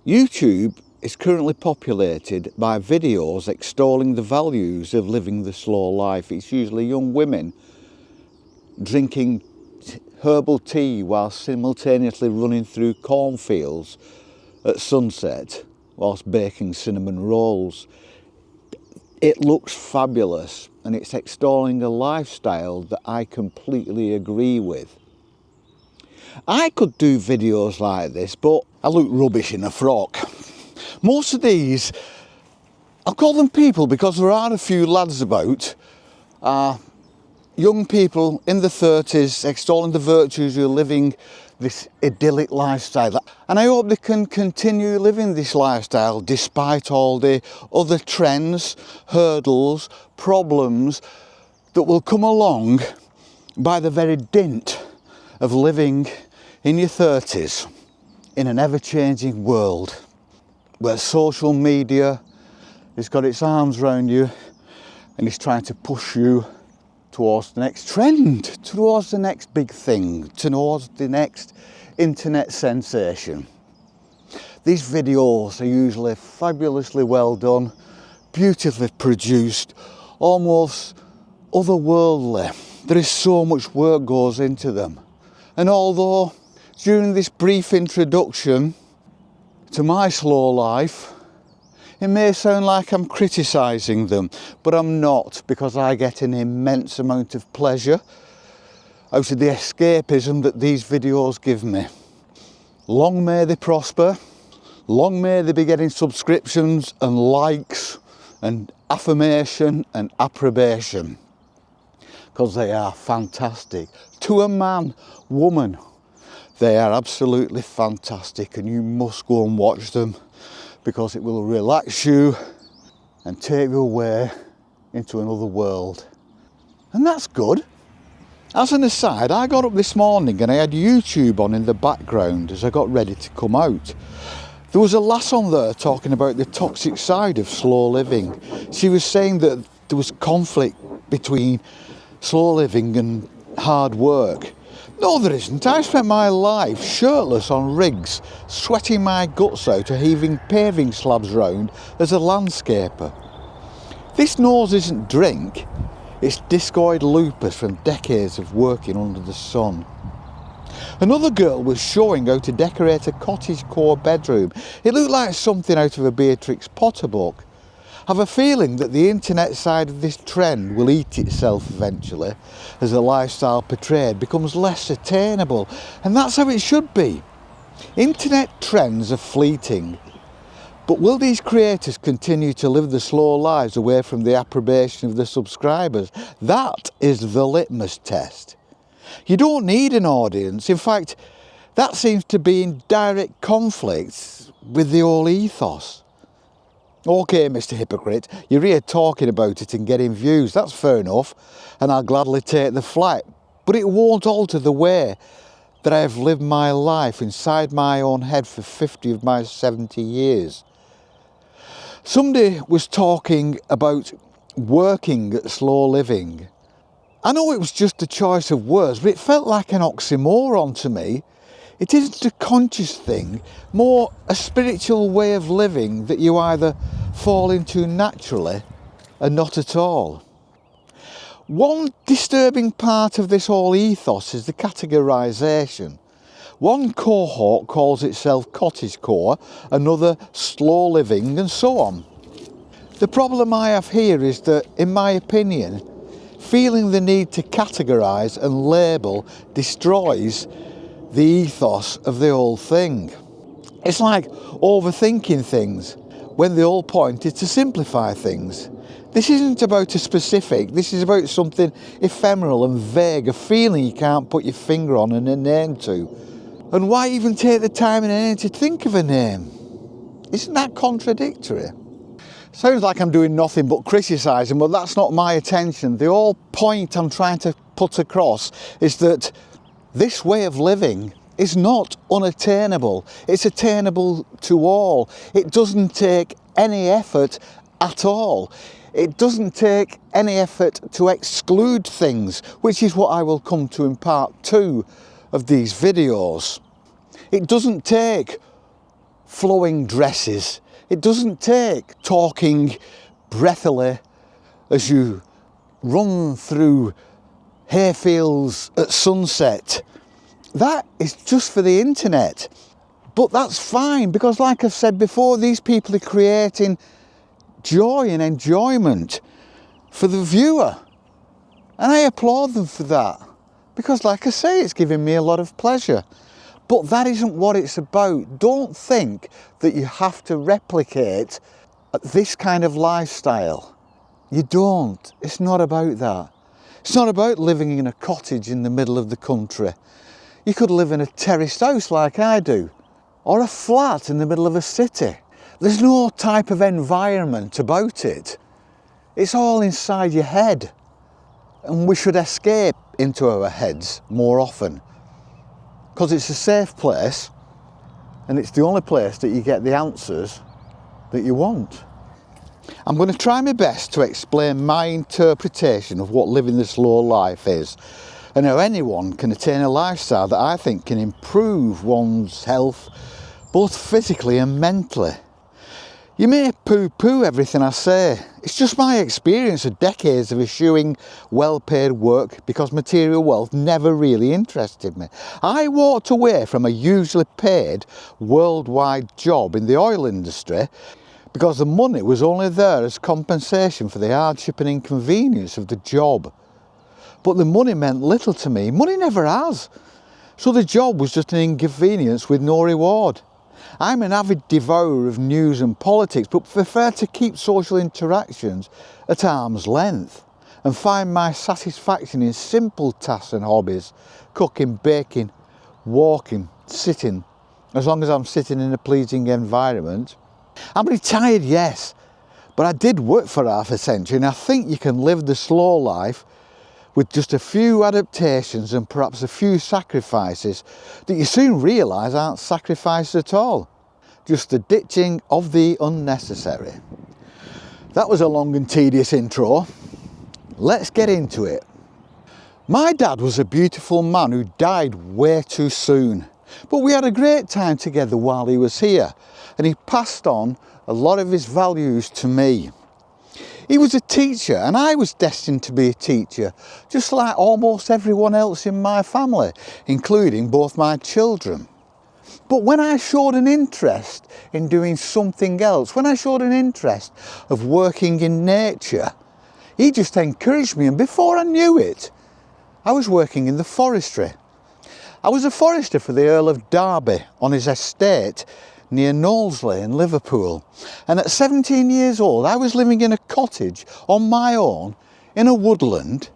YouTube is currently populated by videos extolling the values of living the slow life. It's usually young women drinking herbal tea while simultaneously running through cornfields at sunset whilst baking cinnamon rolls. It looks fabulous and it's extolling a lifestyle that I completely agree with. I could do videos like this, but I look rubbish in a frock. Most of these, I'll call them people because there are a few lads about, young people in the 30s extolling the virtues of living this idyllic lifestyle. And I hope they can continue living this lifestyle despite all the other trends, hurdles, problems that will come along by the very dint of living in your 30s in an ever-changing world where social media has got its arms around you and is trying to push you towards the next trend, towards the next big thing, towards the next internet sensation. These videos are usually fabulously well done, beautifully produced, almost otherworldly. There is so much work goes into them. And although during this brief introduction to my slow life, it may sound like I'm criticising them, but I'm not, because I get an immense amount of pleasure out of the escapism that these videos give me. Long may they prosper, long may they be getting subscriptions and likes and affirmation and approbation, because they are fantastic. To a man, woman, they are absolutely fantastic, and you must go and watch them because it will relax you and take you away into another world. And that's good. As an aside, I got up this morning and I had YouTube on in the background as I got ready to come out. There was a lass on there talking about the toxic side of slow living. She was saying that there was conflict between slow living and hard work. No, there isn't. I spent my life shirtless on rigs, sweating my guts out or heaving paving slabs round as a landscaper. This nose isn't drink, it's discoid lupus from decades of working under the sun. Another girl was showing how to decorate a cottagecore bedroom. It looked like something out of a Beatrix Potter book. I have a feeling that the internet side of this trend will eat itself eventually as the lifestyle portrayed becomes less attainable, and that's how it should be. Internet trends are fleeting, but will these creators continue to live the slow lives away from the approbation of the subscribers? That is the litmus test. You don't need an audience. In fact, that seems to be in direct conflict with the whole ethos. Okay, Mr. Hypocrite, you're here talking about it and getting views, that's fair enough, and I'll gladly take the flight, but it won't alter the way that I have lived my life inside my own head for 50 of my 70 years. Somebody was talking about working at slow living. I know it was just a choice of words, but it felt like an oxymoron to me. It isn't a conscious thing, more a spiritual way of living that you either fall into naturally or not at all. One disturbing part of this whole ethos is the categorisation. One cohort calls itself cottagecore, another slow living, and so on. The problem I have here is that, in my opinion, feeling the need to categorise and label destroys the ethos of the whole thing. It's like overthinking things when the whole point is to simplify things. This isn't about a specific, this is about something ephemeral and vague, a feeling you can't put your finger on and a name to. And why even take the time and energy to think of a name? Isn't that contradictory? Sounds like I'm doing nothing but criticising, but that's not my intention. The whole point I'm trying to put across is that this way of living is not unattainable. It's attainable to all. It doesn't take any effort at all. It doesn't take any effort to exclude things, which is what I will come to in part 2 of these videos. It doesn't take flowing dresses. It doesn't take talking breathily as you run through hayfields at sunset. That is just for the internet. But that's fine, because like I've said before, these people are creating joy and enjoyment for the viewer. And I applaud them for that, because like I say, it's giving me a lot of pleasure. But that isn't what it's about. Don't think that you have to replicate this kind of lifestyle. You don't. It's not about that. It's not about living in a cottage in the middle of the country. You could live in a terraced house like I do, or a flat in the middle of a city. There's no type of environment about it. It's all inside your head. And we should escape into our heads more often, because it's a safe place, and it's the only place that you get the answers that you want. I'm going to try my best to explain my interpretation of what living the slow life is, and how anyone can attain a lifestyle that I think can improve one's health, both physically and mentally. You may poo-poo everything I say. It's just my experience of decades of eschewing well-paid work because material wealth never really interested me. I walked away from a hugely paid worldwide job in the oil industry because the money was only there as compensation for the hardship and inconvenience of the job. But the money meant little to me. Money never has. So the job was just an inconvenience with no reward. I'm an avid devourer of news and politics, but prefer to keep social interactions at arm's length and find my satisfaction in simple tasks and hobbies: cooking, baking, walking, sitting, as long as I'm sitting in a pleasing environment. I'm retired, yes, but I did work for half a century, and I think you can live the slow life with just a few adaptations and perhaps a few sacrifices that you soon realise aren't sacrifices at all. Just the ditching of the unnecessary. That was a long and tedious intro. Let's get into it. My dad was a beautiful man who died way too soon, but we had a great time together while he was here, and he passed on a lot of his values to me. He was a teacher, and I was destined to be a teacher, just like almost everyone else in my family, including both my children. But when I showed an interest in doing something else, when I showed an interest of working in nature, he just encouraged me, and before I knew it, I was working in the forestry. I was a forester for the Earl of Derby on his estate near Knowlesley in Liverpool, and at 17 years old I was living in a cottage on my own in a woodland,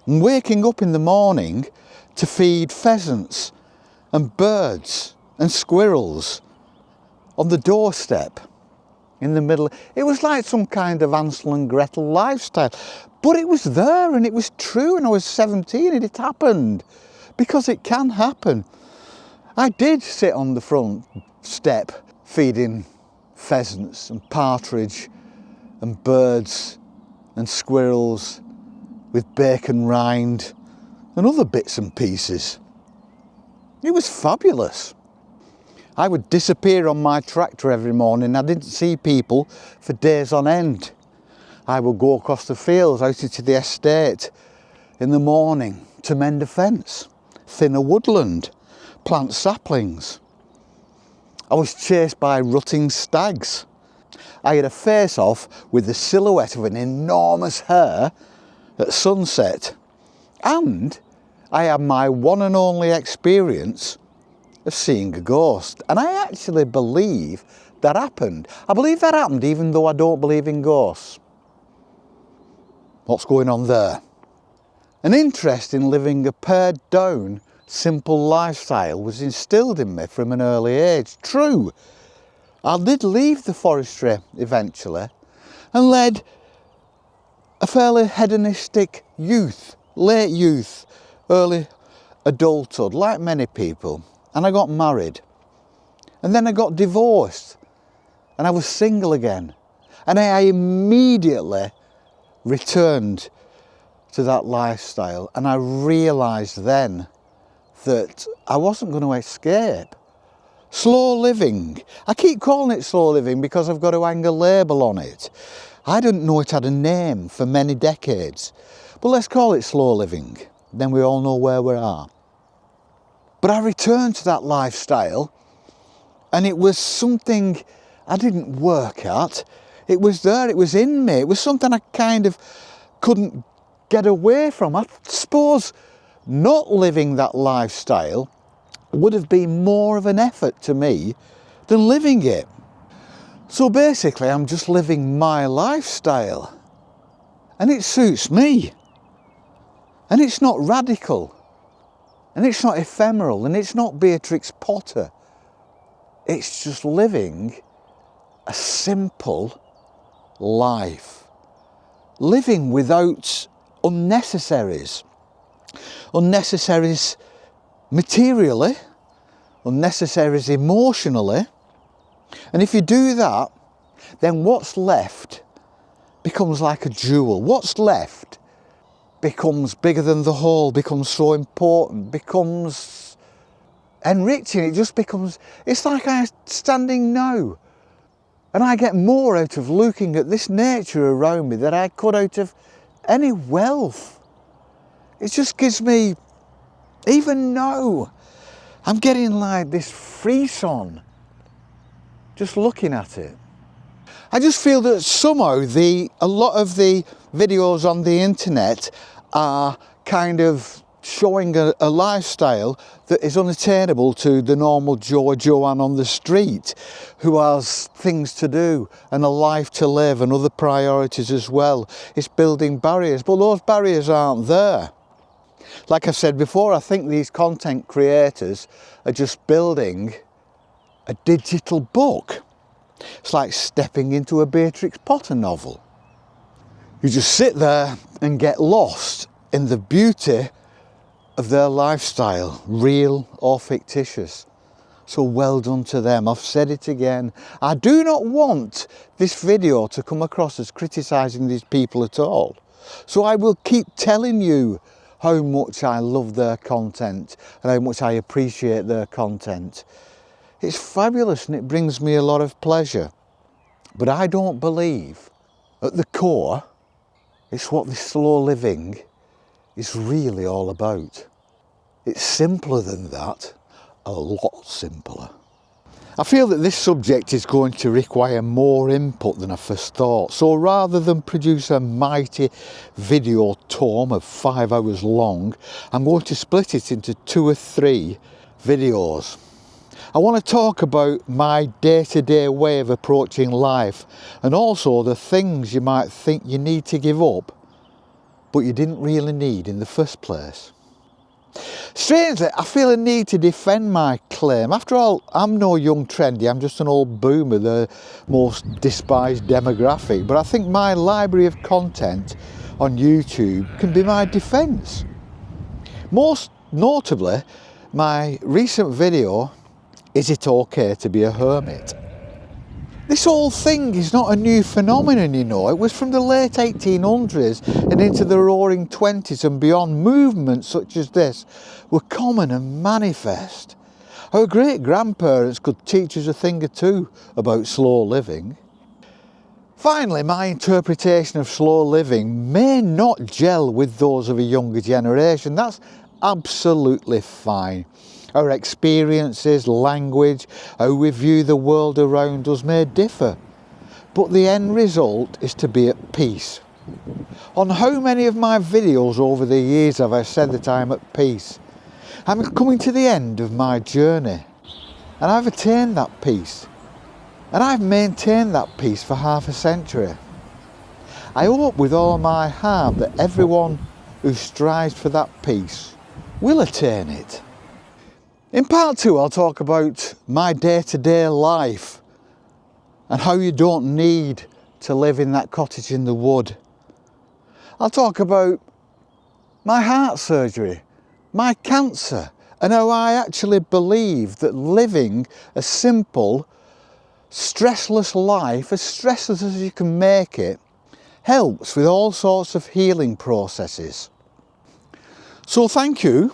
and waking up in the morning to feed pheasants and birds and squirrels on the doorstep in the middle. It was like some kind of Hansel and Gretel lifestyle, but it was there and it was true, and I was 17 and it happened, because it can happen. I did sit on the front step feeding pheasants and partridge and birds and squirrels with bacon rind and other bits and pieces. It was fabulous. I would disappear on my tractor every morning. I didn't see people for days on end. I would go across the fields out into the estate in the morning to mend a fence, thin a woodland, plant saplings. I was chased by rutting stags. I had a face-off with the silhouette of an enormous hare at sunset. And I had my one and only experience of seeing a ghost. And I actually believe that happened. I believe that happened even though I don't believe in ghosts. What's going on there? An interest in living a pared down, simple lifestyle was instilled in me from an early age. True, I did leave the forestry eventually and led a fairly hedonistic youth, late youth, early adulthood, like many people. And I got married. And then I got divorced. And I was single again. And I immediately returned to that lifestyle. And I realised then that I wasn't going to escape. Slow living. I keep calling it slow living because I've got to hang a label on it. I didn't know it had a name for many decades. But let's call it slow living. Then we all know where we are. But I returned to that lifestyle, and it was something I didn't work at. It was there, it was in me. It was something I kind of couldn't get away from. I suppose not living that lifestyle would have been more of an effort to me than living it. So basically, I'm just living my lifestyle, and it suits me. And it's not radical, and it's not ephemeral, and it's not Beatrix Potter. It's just living a simple life. Living without unnecessaries. Unnecessaries materially, unnecessaries emotionally. And if you do that, then what's left becomes like a jewel. What's left becomes bigger than the whole, becomes so important, becomes enriching. It just becomes, it's like I'm standing now, and I get more out of looking at this nature around me than I could out of any wealth. It just gives me, even now, I'm getting like this frisson just looking at it. I just feel that somehow a lot of the videos on the internet are kind of showing a lifestyle that is unattainable to the normal Joe or Joanne on the street, who has things to do and a life to live and other priorities as well. It's building barriers, but those barriers aren't there. Like I said before, I think these content creators are just building a digital book. It's like stepping into a Beatrix Potter novel. You just sit there and get lost in the beauty of their lifestyle, real or fictitious. So well done to them. I've said it again. I do not want this video to come across as criticising these people at all. So I will keep telling you how much I love their content and how much I appreciate their content. It's fabulous and it brings me a lot of pleasure. But I don't believe, at the core, it's what this slow living is really all about. It's simpler than that, a lot simpler. I feel that this subject is going to require more input than I first thought. So rather than produce a mighty video tome of 5 hours long, I'm going to split it into 2 or 3 videos. I want to talk about my day-to-day way of approaching life, and also the things you might think you need to give up, but you didn't really need in the first place. Strangely, I feel a need to defend my claim. After all, I'm no young trendy, I'm just an old boomer, the most despised demographic, but I think my library of content on YouTube can be my defence. Most notably, my recent video, Is It Okay to Be a Hermit? This whole thing is not a new phenomenon, you know. It was from the late 1800s and into the roaring 20s and beyond. Movements such as this were common and manifest. Our great-grandparents could teach us a thing or two about slow living. Finally, my interpretation of slow living may not gel with those of a younger generation. That's absolutely fine. Our experiences, language, how we view the world around us may differ, but the end result is to be at peace. On how many of my videos over the years have I said that I'm at peace? I'm coming to the end of my journey, and I've attained that peace, and I've maintained that peace for half a century. I hope with all my heart that everyone who strives for that peace will attain it. In part 2, I'll talk about my day-to-day life and how you don't need to live in that cottage in the wood. I'll talk about my heart surgery, my cancer, and how I actually believe that living a simple, stressless life, as stressless as you can make it, helps with all sorts of healing processes. So thank you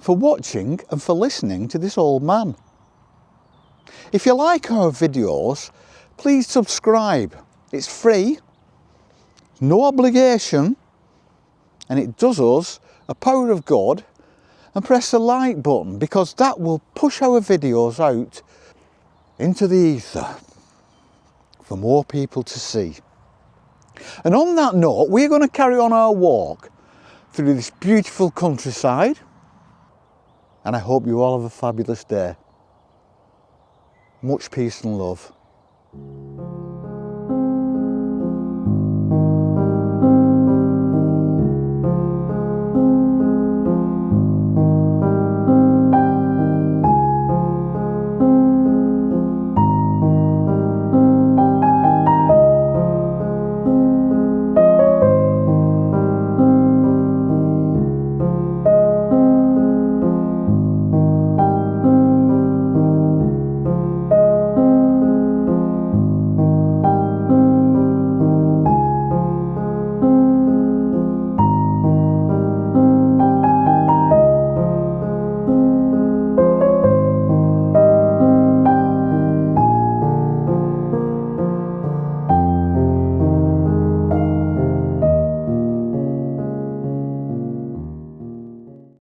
for watching and for listening to this old man. If you like our videos, please subscribe. It's free, no obligation, and it does us a power of God. And press the like button, because that will push our videos out into the ether for more people to see. And on that note, we're going to carry on our walk through this beautiful countryside, and I hope you all have a fabulous day. Much peace and love.